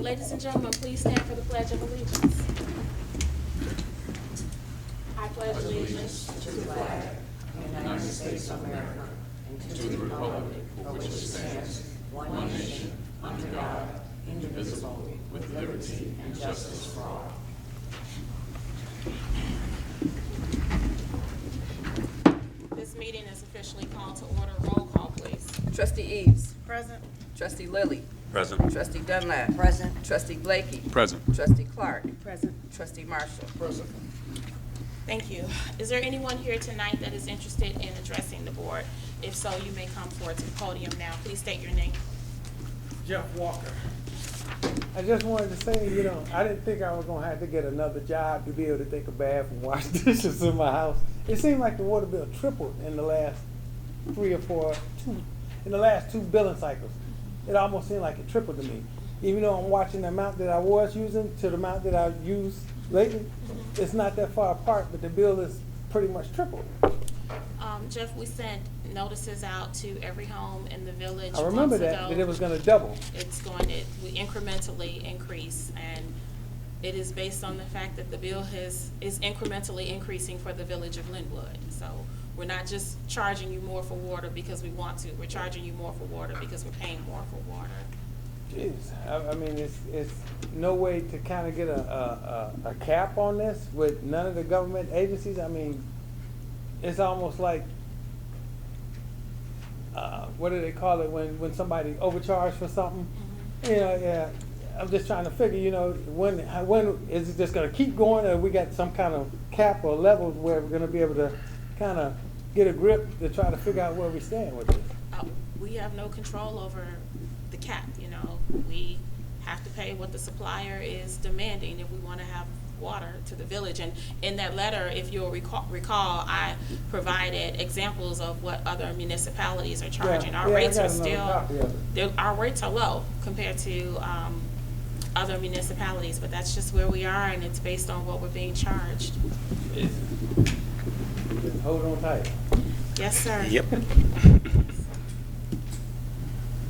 Ladies and gentlemen, please stand for the Pledge of Allegiance. I pledge allegiance To the flag of the United States of America and to the republic for which it stands, one nation, under God, indivisible, with liberty and justice for all. This meeting is officially called to order. Roll call, please. Trustee Eves. Present. Trustee Lilly. Present. Trustee Dunlap. Present. Trustee Blakey. Present. Trustee Clark. Present. Trustee Marshall. Present. Thank you. Is there anyone here tonight that is interested in addressing the board? If so, you may come forward to the podium now. Please state your name. Jeff Walker. I just wanted to say, I didn't think I was gonna have to get another job to be able to take a bath and wash dishes in my house. It seemed like the water bill tripled in the last in the last two billing cycles. It almost seemed like it tripled to me. Even though I'm watching the amount that I was using to the amount that I've used lately, it's not that far apart, but the bill is pretty much tripled. Jeff, we sent notices out to every home in the village I remember months that, ago. but it was gonna double. It's going to incrementally increase, and it is based on the fact that the bill is incrementally increasing for the village of Linwood. So we're not just charging you more for water because we want to. We're charging you more for water because we're paying more for water. Jeez, I mean, it's no way to kind of get a cap on this with none of the government agencies. I mean, it's almost like, what do they call it when somebody overcharged for something? Yeah, I'm just trying to figure, when is it just gonna keep going, or we got some kind of cap or level where we're gonna be able to kind of get a grip to try to figure out where we stand with this? We have no control over the cap, We have to pay what the supplier is demanding if we want to have water to the village. And in that letter, if you'll recall, I provided examples of what other municipalities are charging. Our rates are our rates are low compared to other municipalities, but that's just where we are, and it's based on what we're being charged. Just hold on tight. Yes, sir. Yep.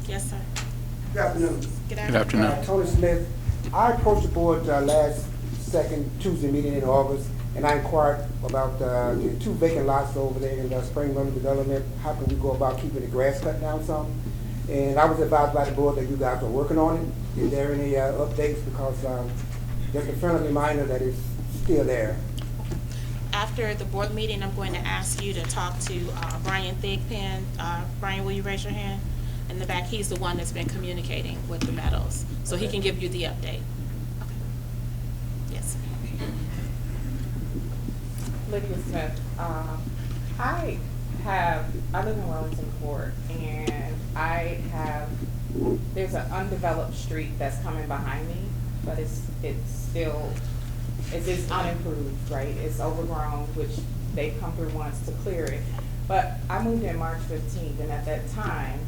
Yes, sir. Good afternoon. Good Good afternoon. Tony Smith. I approached the board last second Tuesday meeting in August, and I inquired about the two vacant lots over there in the Spring Learning Development. How can we go about keeping the grass cut down some? And I was advised by the board that you guys are working on it. Is there any updates? Because just a friendly reminder that it's still there. After the board meeting, I'm going to ask you to talk to Brian Thigpen. Brian, will you raise your hand? In the back, he's the one that's been communicating with the Meadows, so he can give you the update. Okay. Yes. Lydia Smith. I live in Wellington Court, and there's an undeveloped street that's coming behind me, but it's unimproved, right? It's overgrown, which they've come through once to clear it. But I moved in March 15th, and at that time,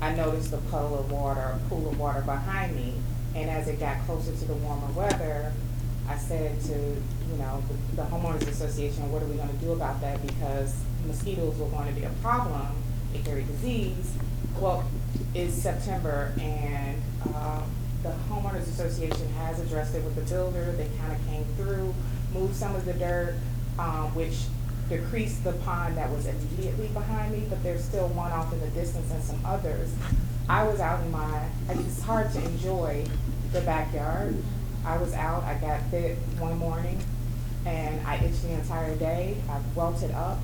I noticed a pool of water behind me, and as it got closer to the warmer weather, I said to, the homeowners association, what are we gonna do about that? Because mosquitoes were going to be a problem, they carry disease. Well, it's September, and the homeowners association has addressed it with the builder. They kind of came through, moved some of the dirt, which decreased the pond that was immediately behind me, but there's still one off in the distance and some others. I was out it's hard to enjoy the backyard. I was out, I got bit one morning, and I itched the entire day. I welted up.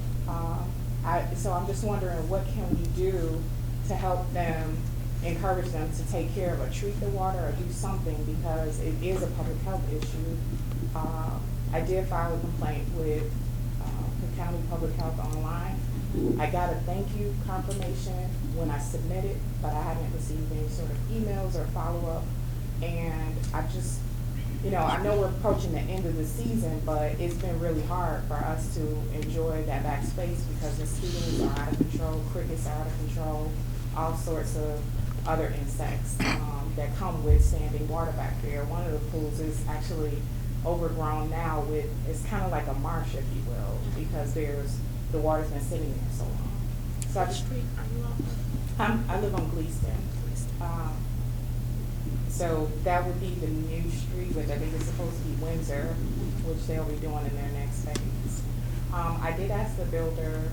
So I'm just wondering, what can we do to help them, encourage them to take care of or treat the water or do something, because it is a public health issue. I did file a complaint with the County Public Health online. I got a thank you confirmation when I submitted, but I haven't received any sort of emails or follow-up. And I just, I know we're approaching the end of the season, but it's been really hard for us to enjoy that back space because mosquitoes are out of control, crickets are out of control, all sorts of other insects that come with standing water back there. One of the pools is actually overgrown now it's kind of like a marsh, if you will, because the water's been sitting there so long. So What street are you on? I live on Gleaston. So that would be the new street, which I think is supposed to be Windsor, which they'll be doing in their next phase. I did ask the builder,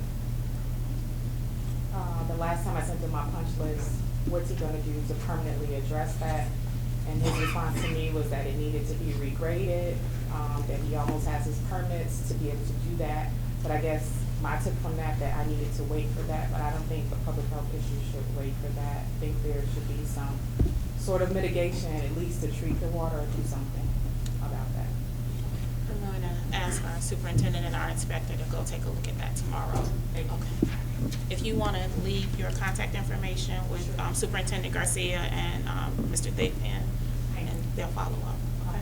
the last time I sent him my punch list, what's he gonna do to permanently address that? And his response to me was that it needed to be regraded, that he almost has his permits to be able to do that. But I guess I took from that I needed to wait for that, but I don't think the public health issue should wait for that. I think there should be some sort of mitigation, at least to treat the water or do something about that. I'm going to ask our superintendent and our inspector to go take a look at that tomorrow. Thank you. Okay. If you want to leave your contact information with Superintendent Garcia and Mr. Thigpen, and they'll follow up. Okay.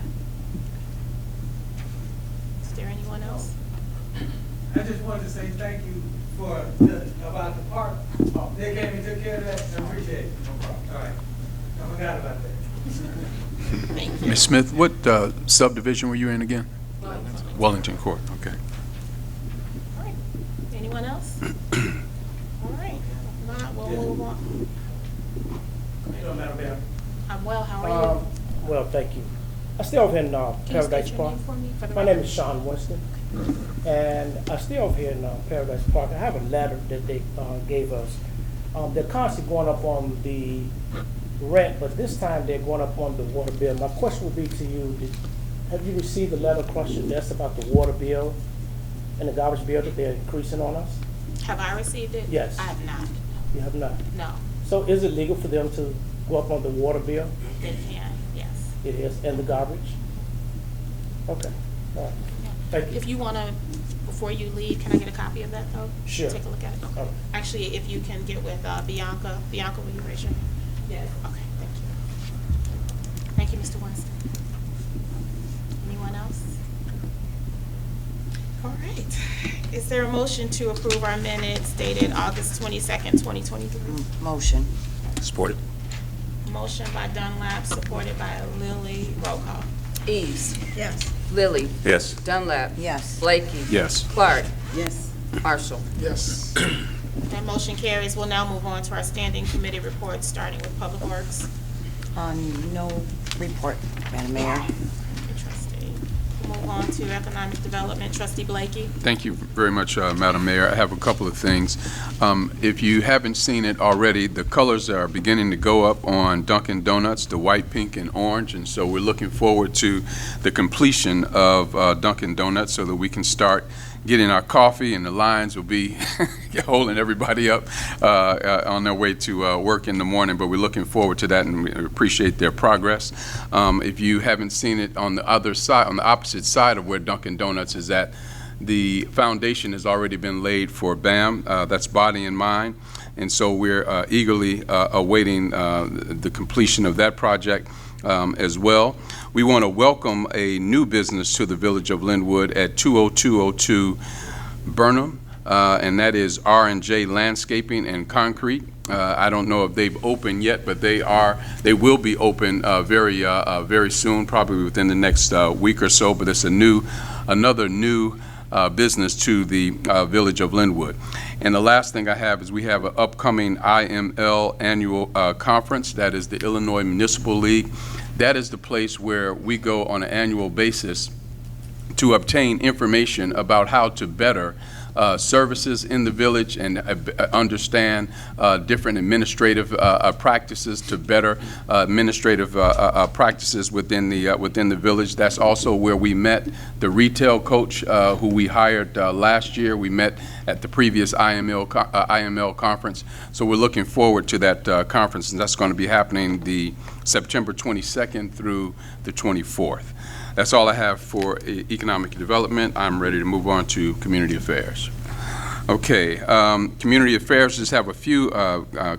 Is there anyone else? I just wanted to say thank you about the park. They came and took care of that, I appreciate it. No problem. All right. I forgot about that. Thank you. Ms. Smith, what subdivision were you in again? Wellington Court, okay. All right. Anyone else? All right. If not, we'll move on. I'm well. How are you? Well, thank you. I stay over in Can you Paradise state your Park. name for me for the My name record? is Sean Winston, and I stay over here in Paradise Park. I have a letter that they gave us. They're constantly going up on the rent, but this time they're going up on the water bill. My question would be to you, have you received a letter across your desk about the water bill and the garbage bill that they're increasing on us? Have I received it? Yes. I have not. You have not. No. So is it legal for them to go up on the water bill? They can. Yes. It is, and the garbage? Okay, all right. Thank you. If you want to, before you leave, can I get a copy of that though? Sure. Take a look at it. Okay. All right. Actually, if you can get with Bianca. Bianca, will you raise your hand? Yes. Okay, thank you. Thank you, Mr. Winston. Anyone else? All right. Is there a motion to approve our minutes dated August 22nd, 2023? Motion. Support it. Motion by Dunlap, supported by Lilly. Roll call. Eves. Yes. Lilly. Yes. Dunlap. Yes. Blakey. Yes. Clark. Yes. Marshall. That motion carries. We'll now move on to our standing committee reports, starting with Public Works. No report, Madam Mayor. Trustee. We'll move on to Economic Development. Trustee Blakey. Thank you very much, Madam Mayor. I have a couple of things. If you haven't seen it already, the colors are beginning to go up on Dunkin' Donuts, the white, pink, and orange, and so we're looking forward to the completion of Dunkin' Donuts so that we can start getting our coffee, and the lines will be holding everybody up on their way to work in the morning. But we're looking forward to that, and we appreciate their progress. If you haven't seen it, on the other side, on the opposite side of where Dunkin' Donuts is at, the foundation has already been laid for BAM. That's Body and Mind, and so we're eagerly awaiting the completion of that project as well. We want to welcome a new business to the village of Linwood at 20202 Burnham, and that is R&J Landscaping and Concrete. I don't know if they've opened yet, but they will be open very soon, probably within the next week or so. But it's another new business to the village of Linwood. And the last thing I have is we have an upcoming IML annual conference. That is the Illinois Municipal League. That is the place where we go on an annual basis to obtain information about how to better services in the village and understand different administrative practices to better administrative practices within the village. That's also where we met the retail coach who we hired last year. We met at the previous IML conference. So we're looking forward to that conference, and that's going to be happening the September 22nd through the 24th. That's all I have for economic development. I'm ready to move on to community affairs. Okay, community affairs just have a few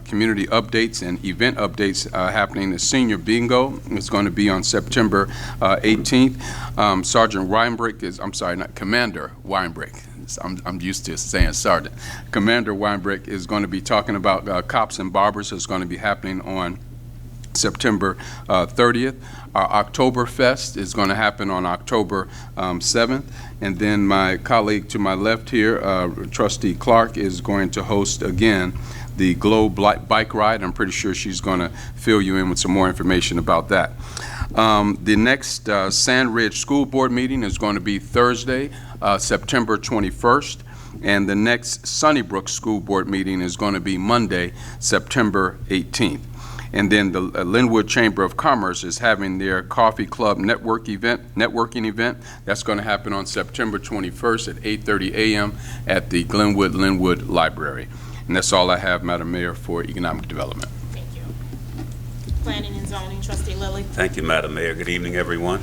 community updates and event updates happening. The senior bingo is going to be on September 18th. Sergeant Weinbrick Commander Weinbrick. I'm used to saying Sergeant. Commander Weinbrick is going to be talking about cops and barbers. It's going to be happening on September 30th. Our Oktoberfest is going to happen on October 7th. And then my colleague to my left here, Trustee Clark, is going to host again the Globe Bike Ride. I'm pretty sure she's going to fill you in with some more information about that. The next Sand Ridge School Board meeting is going to be Thursday, September 21st, and the next Sunnybrook School Board meeting is going to be Monday, September 18th. And then the Linwood Chamber of Commerce is having their Coffee Club networking event. That's going to happen on September 21st at 8:30 a.m. at the Glenwood Linwood Library. And that's all I have, Madam Mayor, for economic development. Thank you. Planning and zoning, trustee Lilly. Thank you, Madam Mayor. Good evening, everyone.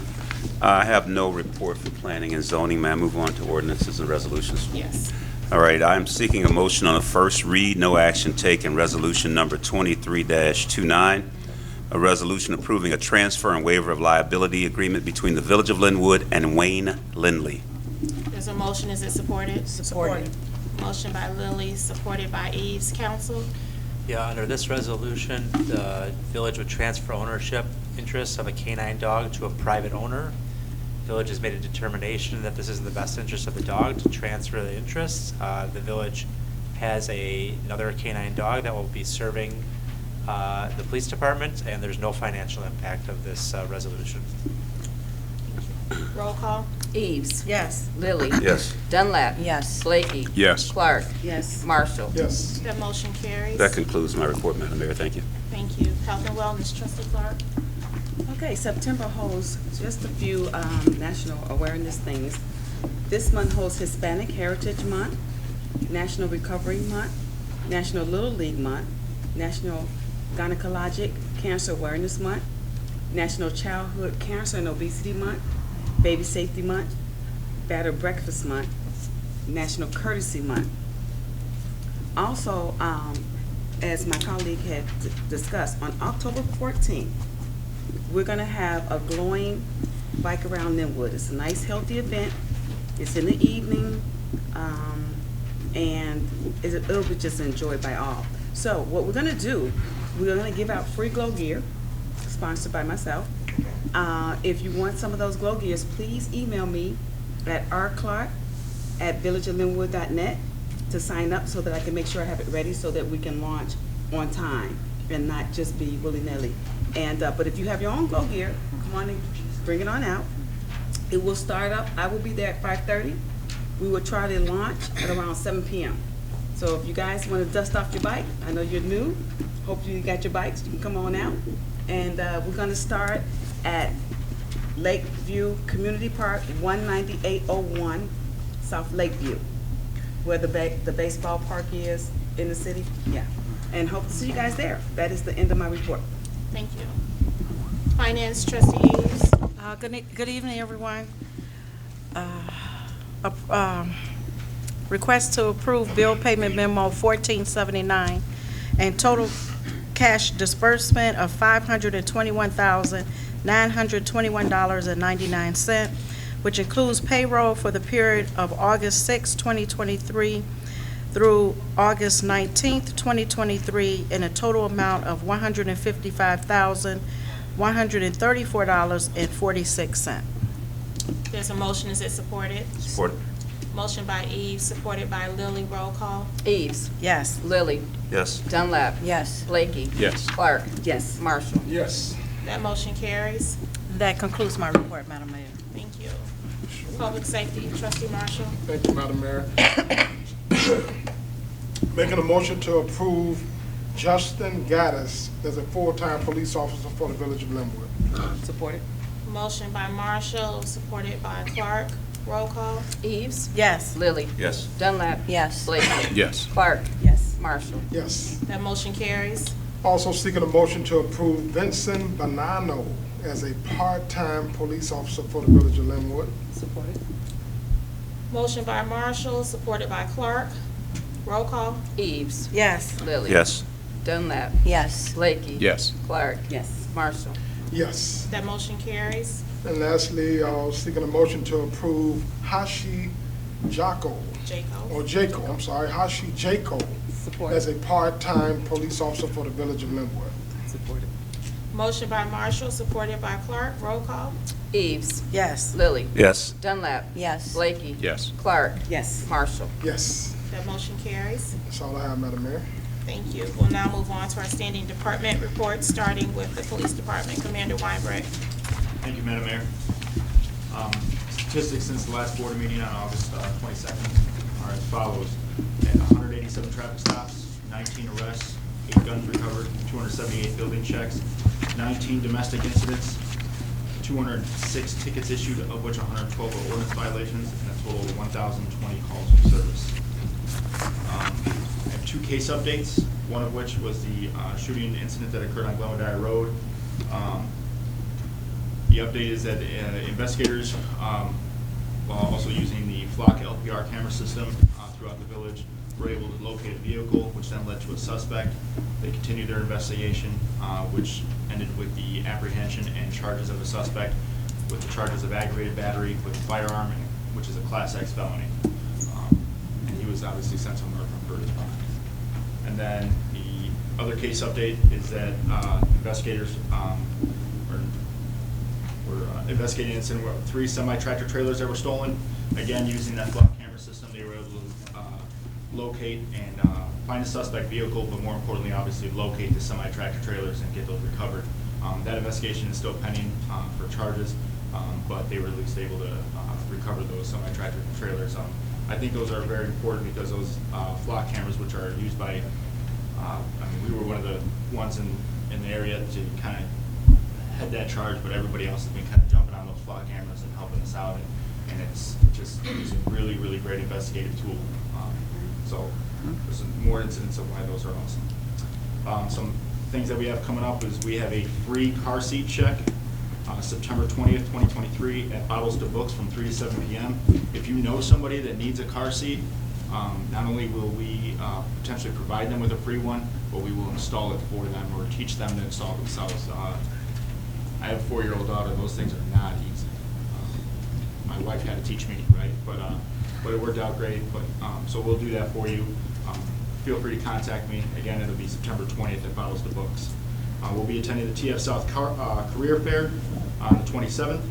I have no report for planning and zoning. May I move on to ordinances and resolutions? Yes. All right, I am seeking a motion on a first read, no action taken, resolution number 23-29, a resolution approving a transfer and waiver of liability agreement between the Village of Linwood and Wayne Lindley. There's a motion. Is it supported? Supported. Motion by Lilly, supported by Eves. Council? Yeah, under this resolution, the village would transfer ownership interests of a canine dog to a private owner. Village has made a determination that this is in the best interest of the dog to transfer the interests. The village has another canine dog that will be serving the police department, and there's no financial impact of this resolution. Roll call? Eves. Yes. Lilly. Yes. Dunlap. Yes. Blakey. Yes. Clark. Yes. Marshall. Yes. That motion carries. That concludes my report, Madam Mayor. Thank you. Thank you. Health and wellness, trustee Clark. Okay, September holds just a few national awareness things. This month holds Hispanic Heritage Month, National Recovery Month, National Little League Month, National Gynecologic Cancer Awareness Month, National Childhood Cancer and Obesity Month, Baby Safety Month, Battered Breakfast Month, National Courtesy Month. Also, as my colleague had discussed, on October 14th, we're going to have a glowing bike around Linwood. It's a nice, healthy event. It's in the evening, and it'll be just enjoyed by all. So what we're going to do, we're going to give out free glow gear, sponsored by myself. If you want some of those glow gears, please email me at rclark@villageoflinwood.net to sign up so that I can make sure I have it ready so that we can launch on time and not just be willy-nilly. And but if you have your own glow gear, come on and bring it on out. It will start up. I will be there at 5:30. We will try to launch at around 7 p.m. So if you guys want to dust off your bike, I know you're new. Hopefully you got your bikes. You can come on out. And we're going to start at Lakeview Community Park, 19801 South Lakeview, where the baseball park is in the city. Yeah. And hope to see you guys there. That is the end of my report. Thank you. Finance, trustee Eves. Good evening, everyone. Request to approve bill payment memo 1479 and total cash disbursement of $521,921.99, which includes payroll for the period of August 6, 2023 through August 19th, 2023, in a total amount of $155,134.46. There's a motion. Is it supported? Support. Motion by Eves, supported by Lilly. Roll call. Eves. Yes. Lilly. Yes. Dunlap. Yes. Blakey. Yes. Clark. Yes. Marshall. Yes. That motion carries. That concludes my report, Madam Mayor. Thank you. Public safety, trustee Marshall. Thank you, Madam Mayor. Making a motion to approve Justin Gaddis as a full-time police officer for the Village of Linwood. Supported. Motion by Marshall, supported by Clark. Roll call. Eves. Yes. Lilly. Yes. Dunlap. Yes. Blakey. Yes. Clark. Yes. Marshall. Yes. That motion carries. Also seeking a motion to approve Vincent Bonanno as a part-time police officer for the Village of Linwood. Supported. Motion by Marshall, supported by Clark. Roll call. Eves. Yes. Lilly. Yes. Dunlap. Yes. Blakey. Yes. Clark. Yes. Marshall. Yes. That motion carries. And lastly, seeking a motion to approve Hashi Jaco, Hashi Jaco Supported. as a part-time police officer for the Village of Linwood. Supported. Motion by Marshall, supported by Clark. Roll call. Eves. Yes. Lilly. Yes. Dunlap. Yes. Blakey. Yes. Clark. Yes. Marshall. Yes. That motion carries. That's all I have, Madam Mayor. Thank you. We'll now move on to our standing department reports, starting with the Police Department. Commander Weinberg. Thank you, Madam Mayor. Statistics since the last board meeting on August 22nd are as follows. 187 traffic stops, 19 arrests, 8 guns recovered, 278 building checks, 19 domestic incidents, 206 tickets issued, of which 112 are ordinance violations, and a total of 1,020 calls for service. I have 2 case updates, one of which was the shooting incident that occurred on Glenwood Road. The update is that investigators, while also using the Flock LPR camera system throughout the village, were able to locate a vehicle, which then led to a suspect. They continued their investigation, which ended with the apprehension and charges of a suspect with the charges of aggravated battery with a firearm, which is a Class X felony. And he was obviously sent to American for his crime. And then the other case update is that investigators were investigating an incident where 3 semi-tractor trailers that were stolen. Again, using that Flock camera system, they were able to locate and find a suspect vehicle, but more importantly, obviously, locate the semi-tractor trailers and get those recovered. That investigation is still pending for charges, but they were at least able to recover those semi-tractor trailers. I think those are very important because those Flock cameras, which are used by, we were one of the ones in the area to kind of head that charge, but everybody else has been kind of jumping on those Flock cameras and helping us out, and it's a really, really great investigative tool. So there's more incidents of why those are awesome. Some things that we have coming up is we have a free car seat check September 20th, 2023 at Bottles to Books from 3 to 7 p.m. If you know somebody that needs a car seat, not only will we potentially provide them with a free one, but we will install it for them or teach them to install themselves. I have a 4-year-old daughter. Those things are not easy. My wife had to teach me, right? But it worked out great. But so we'll do that for you. Feel free to contact me. Again, it'll be September 20th at Bottles to Books. We'll be attending the TF South Career Fair on the 27th.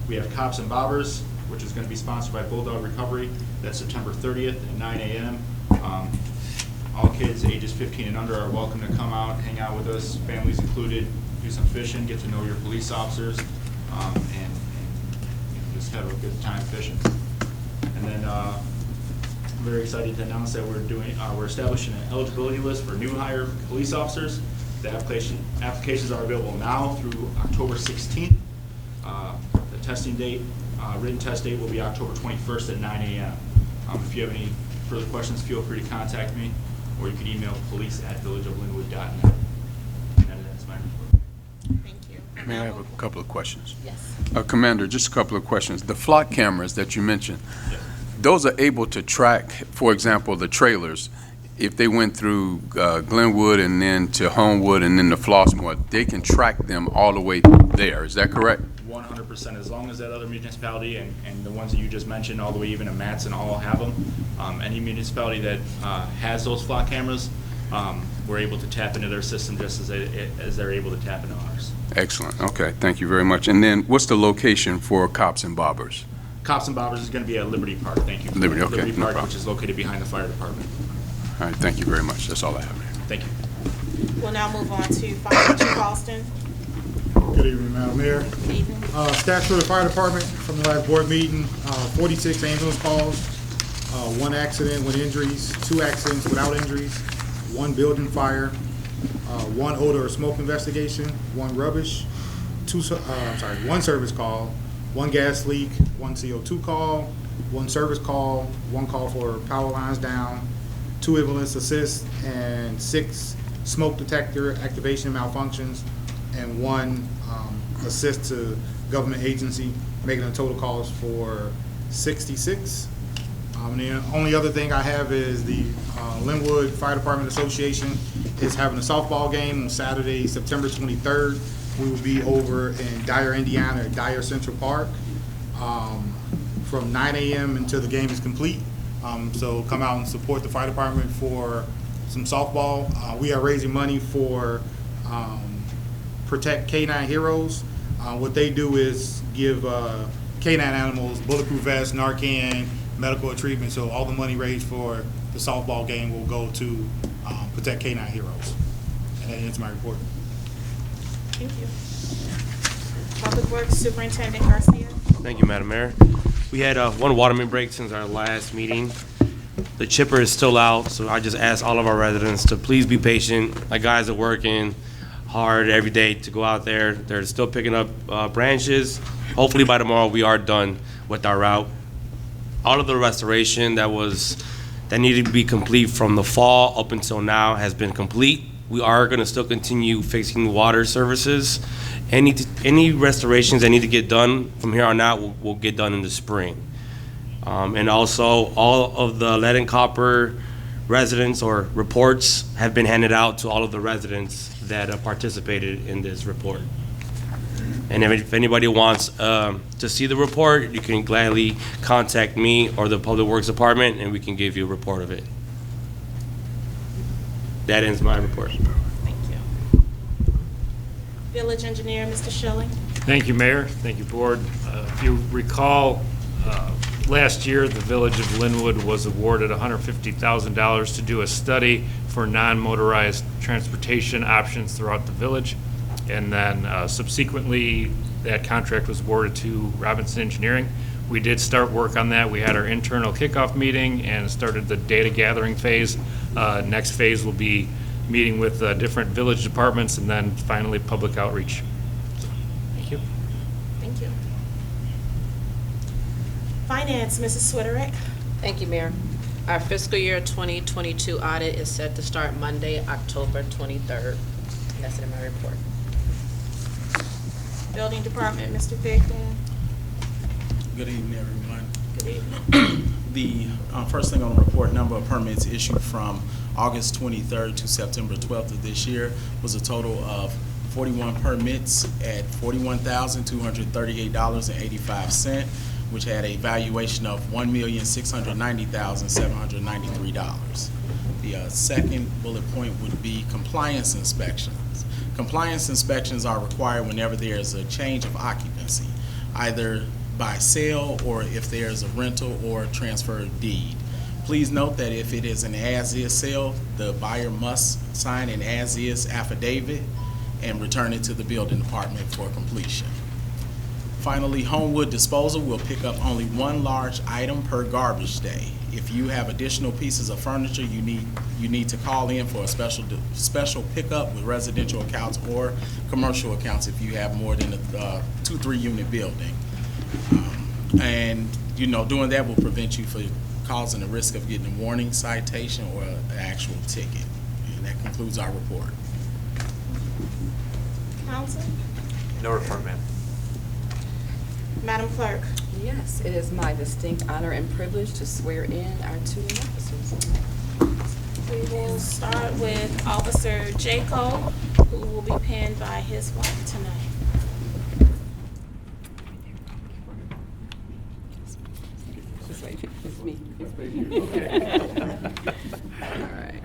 We have Cops and Bobbers, which is going to be sponsored by Bulldog Recovery. That's September 30th at 9 a.m. All kids ages 15 and under are welcome to come out, hang out with us, families included, do some fishing, get to know your police officers, and just have a good time fishing. And then I'm very excited to announce that we're establishing an eligibility list for new hire police officers. The applications are available now through October 16th. The testing date, written test date will be October 21st at 9 a.m. If you have any further questions, feel free to contact me, or you can email police@villageoflinwood.net. And that's my report. Thank you. May I have a couple of questions? Yes. Commander, just a couple of questions. The Flock cameras that you mentioned, Yes. those are able to track, for example, the trailers. If they went through Glenwood and then to Homewood and then to Flossmoor, they can track them all the way there. Is that correct? 100%, as long as that other municipality and the ones that you just mentioned, all the way even to Matson, all have them. Any municipality that has those Flock cameras, we're able to tap into their system just as they're able to tap into ours. Excellent. Okay, thank you very much. And then what's the location for Cops and Bobbers? Cops and Bobbers is going to be at Liberty Park. Thank you. Liberty, okay, Liberty no Park, problem. which is located behind the fire department. All right, thank you very much. That's all I have. Thank you. We'll now move on to Fire Chief Alston. Good evening, Madam Mayor. Good evening. Stats for the fire department from the last board meeting, 46 ambulance calls, 1 accident with injuries, 2 accidents without injuries, 1 building fire, 1 odor or smoke investigation, 1 rubbish, 1 service call, 1 gas leak, 1 CO2 call, 1 service call, 1 call for power lines down, 2 ambulance assists, and 6 smoke detector activation malfunctions, and 1 assist to government agency, making a total calls for 66. The only other thing I have is the Linwood Fire Department Association is having a softball game on Saturday, September 23rd. We will be over in Dyer, Indiana, at Dyer Central Park from 9 a.m. until the game is complete. So come out and support the fire department for some softball. We are raising money for Protect Canine Heroes. What they do is give canine animals bulletproof vests, Narcan, medical treatment. So all the money raised for the softball game will go to Protect K-9 Heroes. And that ends my report. Thank you. Public Works Superintendent Garcia. Thank you, Madam Mayor. We had one water main break since our last meeting. The chipper is still out, so I just ask all of our residents to please be patient. My guys are working hard every day to go out there. They're still picking up branches. Hopefully by tomorrow we are done with our route. All of the restoration that needed to be complete from the fall up until now has been complete. We are going to still continue fixing water services. Any restorations that need to get done from here on out will get done in the spring. And also, all of the lead and copper residents or reports have been handed out to all of the residents that participated in this report. And if anybody wants to see the report, you can gladly contact me or the Public Works Department, and we can give you a report of it. That ends my report. Thank you. Village Engineer, Mr. Schilling. Thank you, Mayor. Thank you, Board. If you recall, last year, the Village of Lynwood was awarded $150,000 to do a study for non-motorized transportation options throughout the village. And then subsequently, that contract was awarded to Robinson Engineering. We did start work on that. We had our internal kickoff meeting and started the data gathering phase. Next phase will be meeting with different village departments and then finally public outreach. Thank you. Thank you. Finance, Mrs. Switterick. Thank you, Mayor. Our fiscal year 2022 audit is set to start Monday, October 23rd. And that's in my report. Building Department, Mr. Bigdan. Good evening, everyone. Good evening. The first thing on the report, number of permits issued from August 23rd to September 12th of this year was a total of 41 permits at $41,238.85, which had a valuation of $1,690,793. The second bullet point would be compliance inspections. Compliance inspections are required whenever there is a change of occupancy, either by sale or if there's a rental or transfer deed. Please note that if it is an as-is sale, the buyer must sign an as-is affidavit and return it to the building department for completion. Finally, Homewood Disposal will pick up only one large item per garbage day. If you have additional pieces of furniture, you need to call in for a special pickup with residential accounts or commercial accounts if you have more than a 2-3 unit building. And doing that will prevent you from causing the risk of getting a warning, citation, or an actual ticket. And that concludes our report. Council. No report, ma'am. Madam Clerk. Yes, it is my distinct honor and privilege to swear in our two new officers. We will start with Officer Jaco, who will be pinned by his wife tonight. It's me. All right.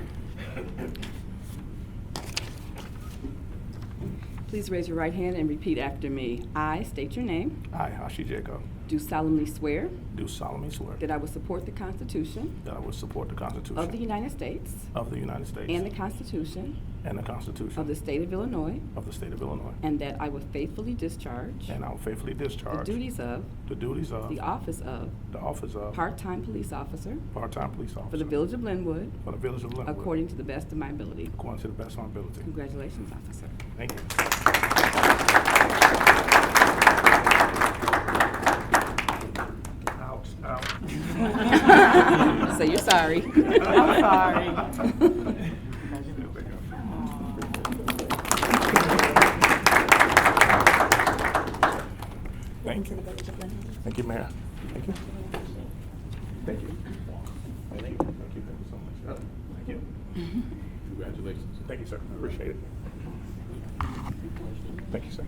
Please raise your right hand and repeat after me. I state your name. I, Hashi Jacob, Do solemnly swear do solemnly swear that I will support the Constitution that I will support the Constitution of the United States of the United States and the Constitution and the Constitution of the State of Illinois, of the State of Illinois, and that I will faithfully discharge and I will faithfully the discharge duties of the office of part-time police officer part-time police officer for the Village of Linwood for the Village of Linwood according to the best of my ability. according to the best of my ability. Congratulations, officer. Thank you. Ouch, ouch. So you're sorry. I'm sorry. Thank you. Thank you, Mayor. Thank you. Thank you. Thank you. Thank you so much. Thank you. Congratulations. Thank you, sir. I appreciate it. Thank you, sir.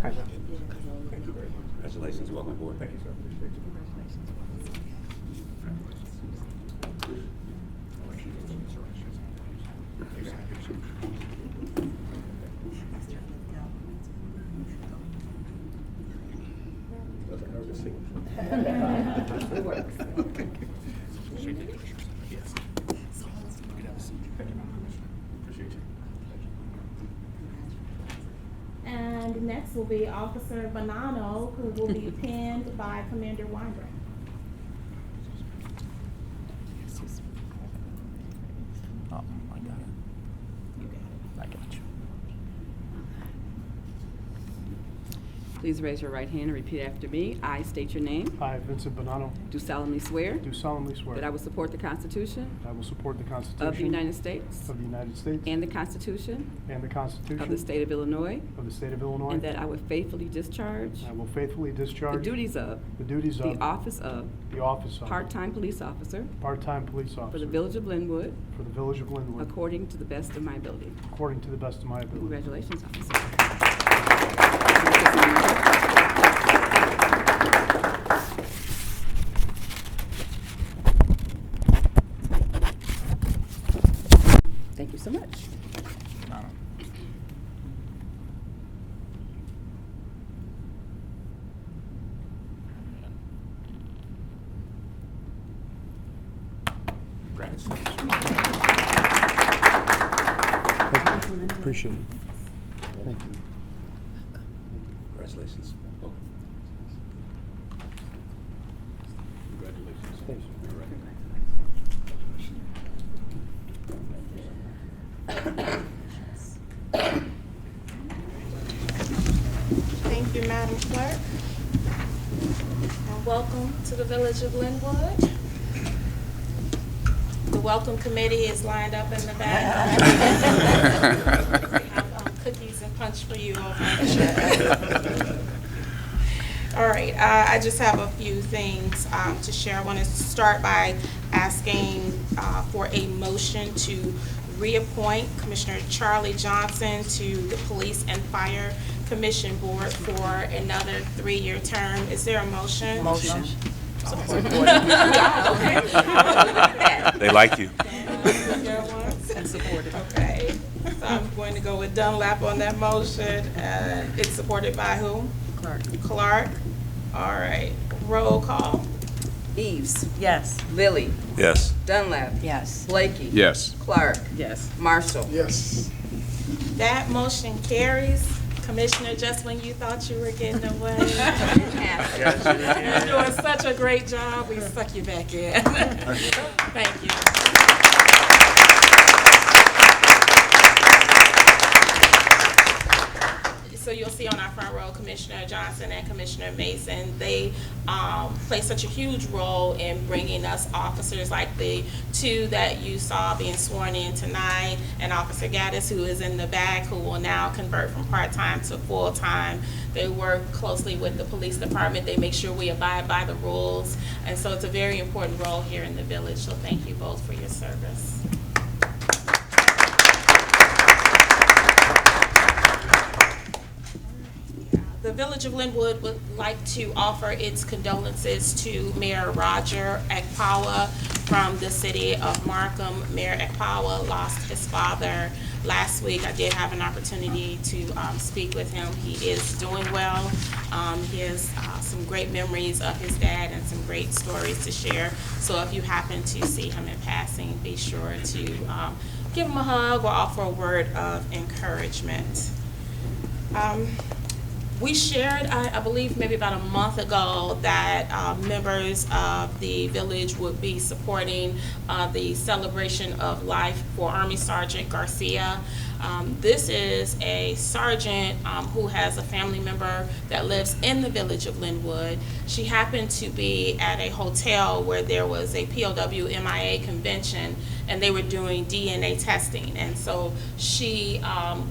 Thank you very much. Congratulations. Welcome aboard. Thank you, sir. Appreciate you. It works. And next will be Officer Bonanno, who will be pinned by Commander Weinberg. Oh, I got it. I got you. Please raise your right hand and repeat after me. I state your name. I, Vincent Bonanno, Do solemnly swear do solemnly swear that I will support the Constitution that I will support the Constitution of the United States of the United States and the Constitution and the Constitution of the State of Illinois, of the State of Illinois, and that I will faithfully discharge I will faithfully the discharge duties of the office of part-time police officer part-time police for officer the Village of Linwood for the Village of Linwood according to the best of my ability. according to the best of my ability. Congratulations, officer. Thank you so much. Appreciate it. Thank you. Congratulations. Thank you, Madam Clerk. And welcome to the Village of Linwood. The welcome committee is lined up in the back. We have cookies and punch for you over there. All right, I just have a few things to share. I want to start by asking for a motion to reappoint Commissioner Charlie Johnson to the Police and Fire Commission Board for another 3-year term. Is there a motion? Motion. They like you. And supported. Okay, so I'm going to go with Dunlap on that motion, and it's supported by who? Clark. Clark. All right, roll call. Eves. Yes. Lilly. Yes. Dunlap. Yes. Blakey. Yes. Clark. Yes. Marshall. Yes. That motion carries. Commissioner, just when you thought you were getting away. You're doing such a great job, we suck you back in. Thank you. So you'll see on our front row, Commissioner Johnson and Commissioner Mason, they play such a huge role in bringing us officers like the two that you saw being sworn in tonight, and Officer Gaddis, who is in the back, who will now convert from part-time to full-time. They work closely with the police department. They make sure we abide by the rules. And so it's a very important role here in the village. So thank you both for your service. The Village of Linwood would like to offer its condolences to Mayor Roger Ekpawa from the city of Markham. Mayor Ekpawa lost his father last week. I did have an opportunity to speak with him. He is doing well. He has some great memories of his dad and some great stories to share. So if you happen to see him in passing, be sure to give him a hug or offer a word of encouragement. We shared, I believe, maybe about a month ago that members of the village would be supporting the celebration of life for Army Sergeant Garcia. This is a sergeant who has a family member that lives in the village of Linwood. She happened to be at a hotel where there was a POW MIA convention, and they were doing DNA testing. And so she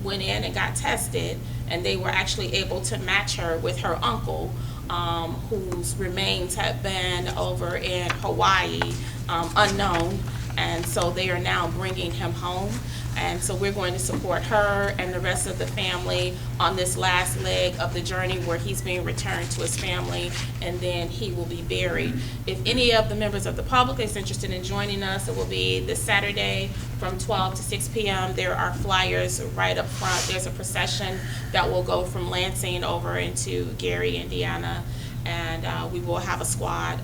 went in and got tested, and they were actually able to match her with her uncle, whose remains had been over in Hawaii, unknown. And so they are now bringing him home. And so we're going to support her and the rest of the family on this last leg of the journey where he's being returned to his family, and then he will be buried. If any of the members of the public is interested in joining us, it will be this Saturday from 12 to 6 p.m. There are flyers right up front. There's a procession that will go from Lansing over into Gary, Indiana. And and we will have a squad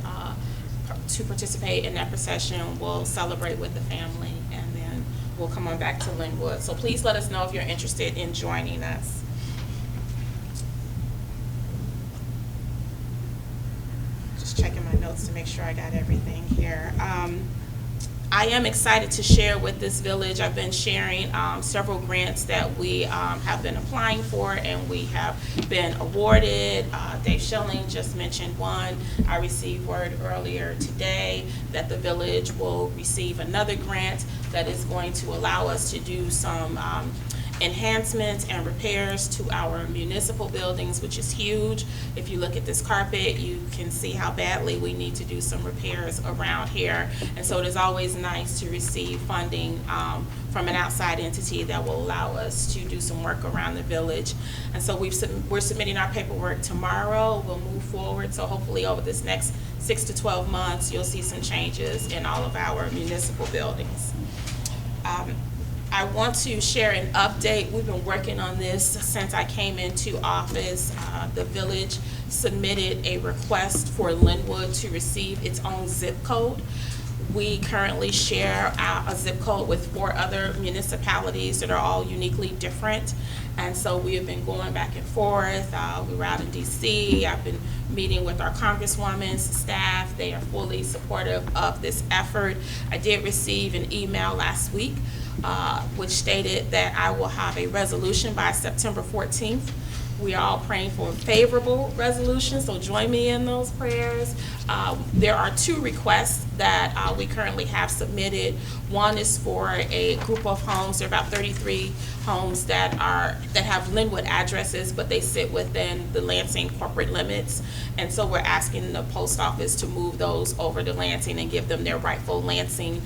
to participate in that procession. We'll celebrate with the family, and then we'll come on back to Linwood. So please let us know if you're interested in joining us. Just checking my notes to make sure I got everything here. I am excited to share with this village. I've been sharing several grants that we have been applying for and we have been awarded. Dave Schilling just mentioned one. I received word earlier today that the village will receive another grant that is going to allow us to do some enhancements and repairs to our municipal buildings, which is huge. If you look at this carpet, you can see how badly we need to do some repairs around here. And so it is always nice to receive funding from an outside entity that will allow us to do some work around the village. And so we're submitting our paperwork tomorrow. We'll move forward. So hopefully over this next 6 to 12 months, you'll see some changes in all of our municipal buildings. I want to share an update. We've been working on this since I came into office. The village submitted a request for Linwood to receive its own zip code. We currently share a zip code with 4 other municipalities that are all uniquely different. And so we have been going back and forth. We were out in DC. I've been meeting with our Congresswoman's staff. They are fully supportive of this effort. I did receive an email last week which stated that I will have a resolution by September 14th. We are all praying for a favorable resolution, so join me in those prayers. There are 2 requests that we currently have submitted. One is for a group of homes. There are about 33 homes that have Linwood addresses, but they sit within the Lansing corporate limits. And so we're asking the post office to move those over to Lansing and give them their rightful Lansing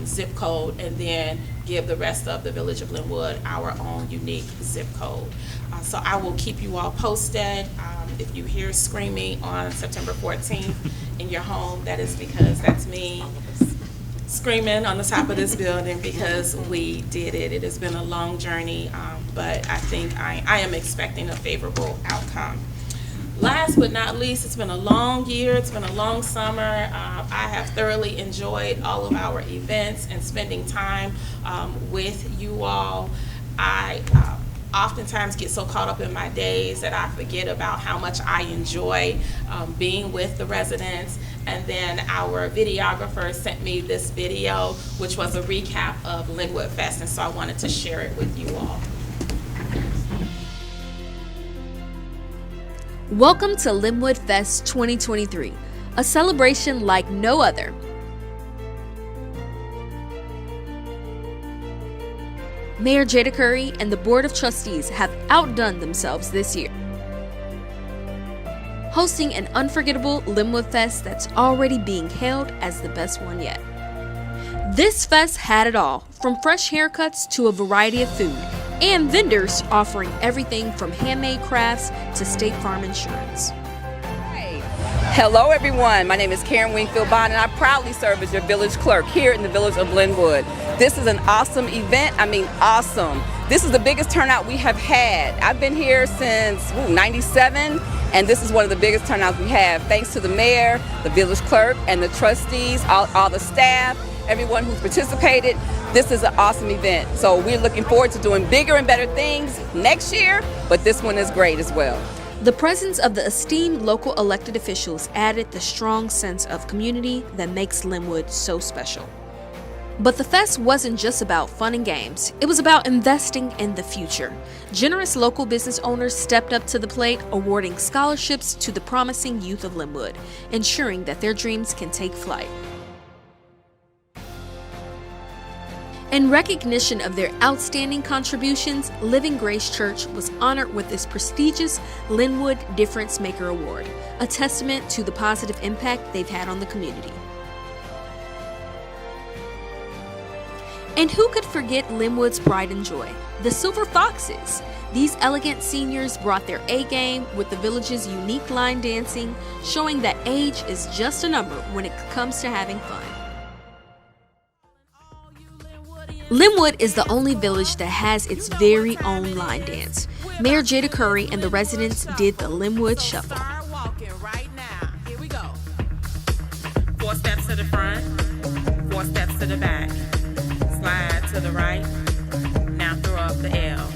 zip code, and then give the rest of the village of Linwood our own unique zip code. So I will keep you all posted. If you hear screaming on September 14th in your home, that is because that's me screaming on the top of this building because we did it. It has been a long journey, but I think I am expecting a favorable outcome. Last but not least, it's been a long year, it's been a long summer. I have thoroughly enjoyed all of our events and spending time with you all. I oftentimes get so caught up in my days that I forget about how much I enjoy being with the residents. And then our videographer sent me this video, which was a recap of Linwood Fest, and so I wanted to share it with you all. Welcome to Linwood Fest 2023, a celebration like no other. Mayor Jada Curry and the Board of Trustees have outdone themselves this year, hosting an unforgettable Linwood Fest that's already being hailed as the best one yet. This fest had it all, from fresh haircuts to a variety of food, and vendors offering everything from handmade crafts to State Farm insurance. Hello everyone, my name is Karen Wingfield Bond and I proudly serve as your village clerk here in the village of Linwood. This is an awesome event, awesome. This is the biggest turnout we have had. I've been here since '97 and this is one of the biggest turnouts we have. Thanks to the mayor, the village clerk, and the trustees, all the staff, everyone who's participated. This is an awesome event. So we're looking forward to doing bigger and better things next year, but this one is great as well. The presence of the esteemed local elected officials added the strong sense of community that makes Linwood so special. But the fest wasn't just about fun and games. It was about investing in the future. Generous local business owners stepped up to the plate, awarding scholarships to the promising youth of Linwood, ensuring that their dreams can take flight. In recognition of their outstanding contributions, Living Grace Church was honored with this prestigious Linwood Difference Maker Award, a testament to the positive impact they've had on the community. And who could forget Linwood's pride and joy? The Silver Foxes. These elegant seniors brought their A-game with the village's unique line dancing, showing that age is just a number when it comes to having fun. Linwood is the only village that has its very own line dance. Mayor Jada Curry and the residents did the Linwood Shuffle. Walking right now. the front, 4 steps to the back, slide to the right, now throw up the L.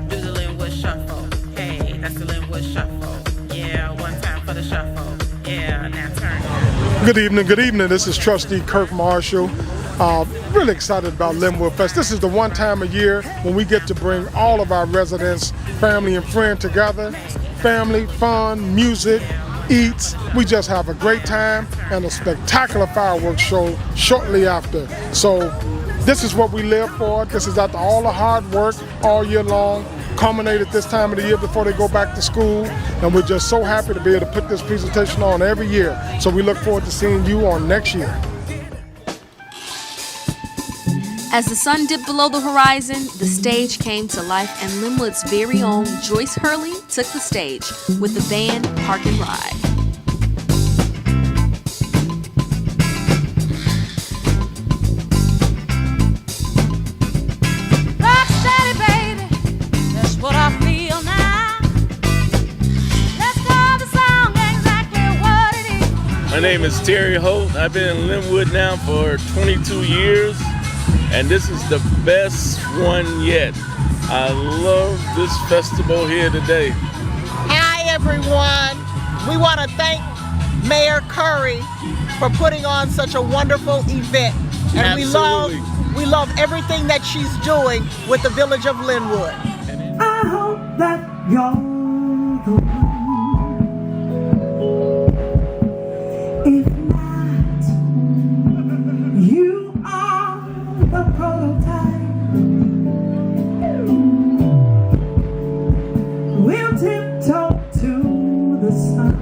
Do the Linwood shuffle. Hey, that's the Linwood shuffle. Yeah, one time for the shuffle. Yeah, now turn. Good evening, good evening. This is Trustee Kirk Marshall. Really excited about Linwood Fest. This is the one time a year when we get to bring all of our residents, family and friends together. Family, fun, music, eats. We just have a great time and a spectacular fireworks show shortly after. So this is what we live for. This is after all the hard work all year long, culminated this time of the year before they go back to school. And we're just so happy to be able to put this presentation on every year. So we look forward to seeing you on next year. As the sun dipped below the horizon, the stage came to life and Linwood's very own Joyce Hurley took the stage with the band Park and Ride. What I feel now. Let's call the song exactly what it is. My name is Terry Holt. I've been in Linwood now for 22 years, and this is the best one yet. I love this festival here today. Hi everyone. We want to thank Mayor Curry for putting on such a wonderful event. And Absolutely. we love everything that she's doing with the village of Linwood. I hope that you're the one. If not, you are the prototype. We'll tiptoe to the sun.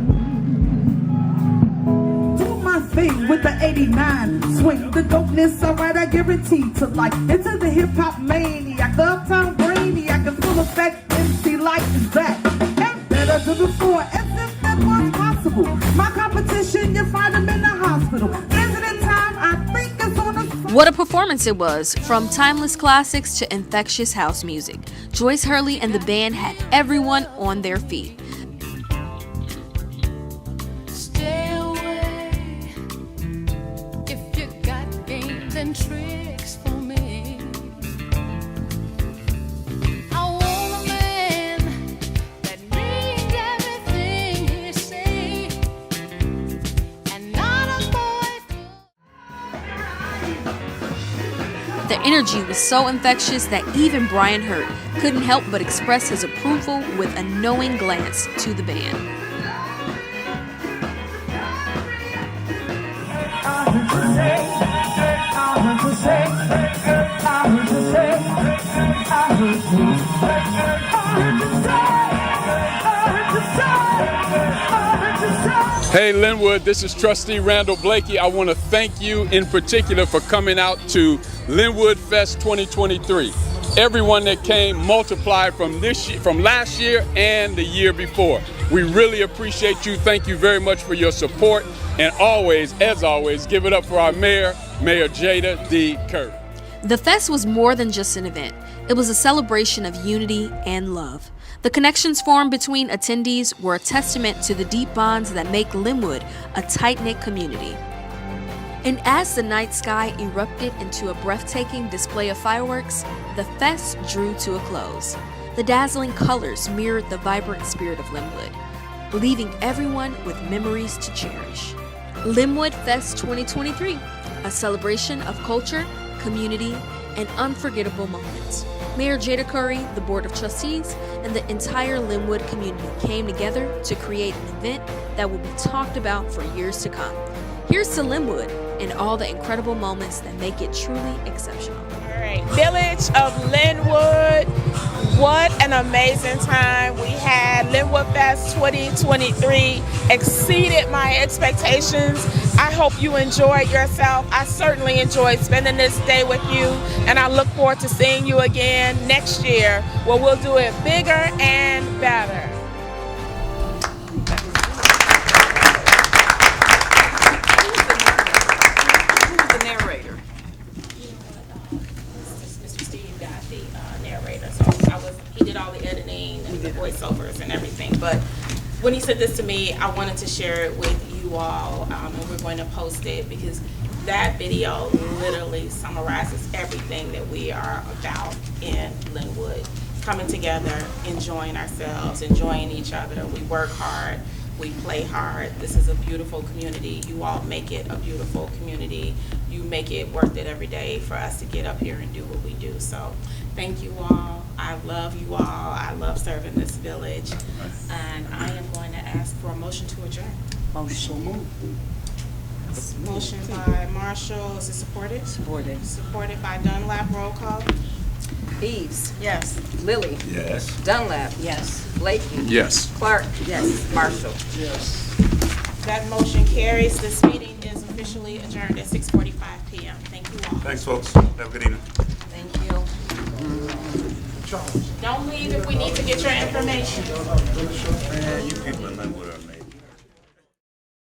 Do my thing with the 89 swing. The dopeness, alright, I guarantee to like. Into the hip-hop maniac, the uptown brainiac, and full effect MC Light is back. And better than before, as if that was possible. My competition, you find them in the hospital. Visiting time, I think it's on the... What a performance it was! From timeless classics to infectious house music, Joyce Hurley and the band had everyone on their feet. Stay away if you got games and tricks for me. I want a man that means everything he say, and not a boy. The energy was so infectious that even Brian Hurt couldn't help but express his approval with a knowing glance to the band. Hey Linwood, this is Trustee Randall Blakey. I want to thank you in particular for coming out to Linwood Fest 2023. Everyone that came multiplied from last year and the year before. We really appreciate you. Thank you very much for your support. And always, as always, give it up for our mayor, Mayor Jada D. Kirk. The fest was more than just an event. It was a celebration of unity and love. The connections formed between attendees were a testament to the deep bonds that make Linwood a tight-knit community. And as the night sky erupted into a breathtaking display of fireworks, the fest drew to a close. The dazzling colors mirrored the vibrant spirit of Linwood, leaving everyone with memories to cherish. Linwood Fest 2023, a celebration of culture, community, and unforgettable moments. Mayor Jada Curry, the Board of Trustees, and the entire Linwood community came together to create an event that will be talked about for years to come. Here's to Linwood and all the incredible moments that make it truly exceptional. All right, Village of Linwood, what an amazing time we had. Linwood Fest 2023 exceeded my expectations. I hope you enjoyed yourself. I certainly enjoyed spending this day with you, and I look forward to seeing you again next year where we'll do it bigger and better. He did all the editing and the voiceovers and everything, but when he said this to me, I wanted to share it with you you all, and we're going to post it because that video literally summarizes everything that we are about in Linwood. Coming together, enjoying ourselves, enjoying each other. We work hard, we play hard. This is a beautiful community. You all make it a beautiful community. You make it worth it every day for us to get up here and do what we do. So thank you all. I love you all. I love serving this village. And I am going to ask for a motion to adjourn. Motion moved. Motion by Marshall. Is it supported? Supported. Supported by Dunlap. Roll call. Eves. Yes. Lilly. Yes. Dunlap. Yes. Blakey. Yes. Clark. Yes. Marshall. Yes. That motion carries. This meeting is officially adjourned at 6:45 p.m. Thank you all. Thanks, folks. Have a good evening. Thank you. Don't leave if we need to get your information. Man, you people in Linwood are amazing.